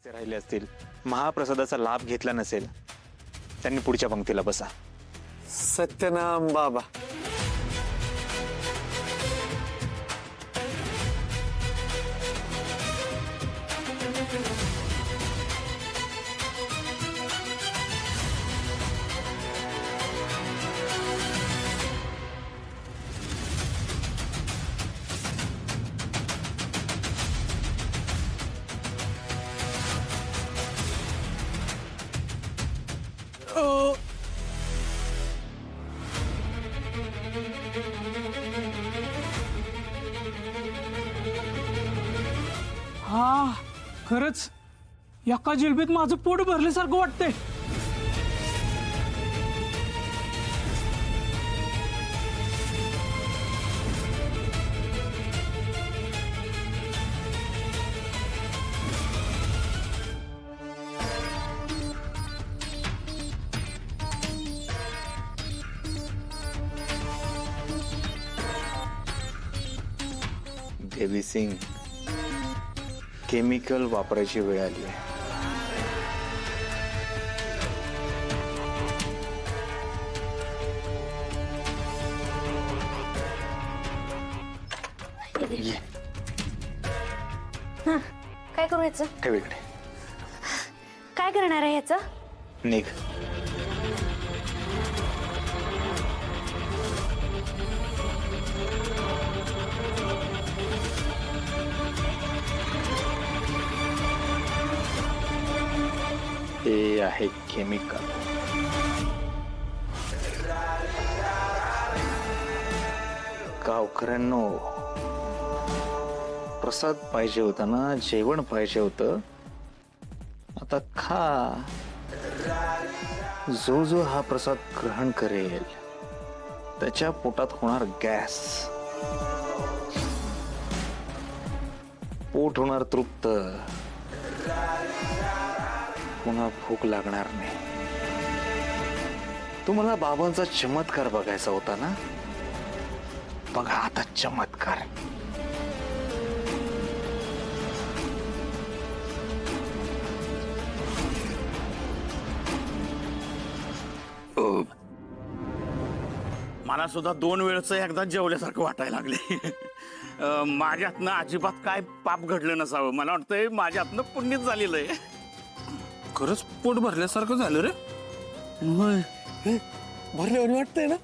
रस्ते राहिले असतील, महाप्रसादाचा लाभ घेतला नसेल, त्यांनी पुढच्या पंक्तीला बसा. सत्यनाम बाबा. हा खरंच एका जिलबीत माझं पोट भरल्यासारखं वाटतंय. देवी सिंग, केमिकल वापरायची वेळ आली आहे. ये, काय करू याचं? ठेव इकडे. काय करणार आहे याचं? निघ. हे आहे केमिकल. गावकऱ्यांनो, प्रसाद पाहिजे होता ना, जेवण पाहिजे होतं, आता खा. जो जो हा प्रसाद ग्रहण करेल त्याच्या पोटात होणार गॅस, पोट होणार तृप्त, पुन्हा भूक लागणार नाही. तुम्हाला बाबांचा चमत्कार बघायचा होता ना, बघा आता चमत्कार. मला सुद्धा 2 वेळचं एकदा जेवल्यासारखं वाटायला लागले. माझ्यातनं अजिबात काय पाप घडलं नसावं. मला वाटतंय माझ्यातनं पुण्यच झालेलं आहे. खरंच पोट भरल्यासारखं झालं रे. भरल्यावर वाटतंय ना.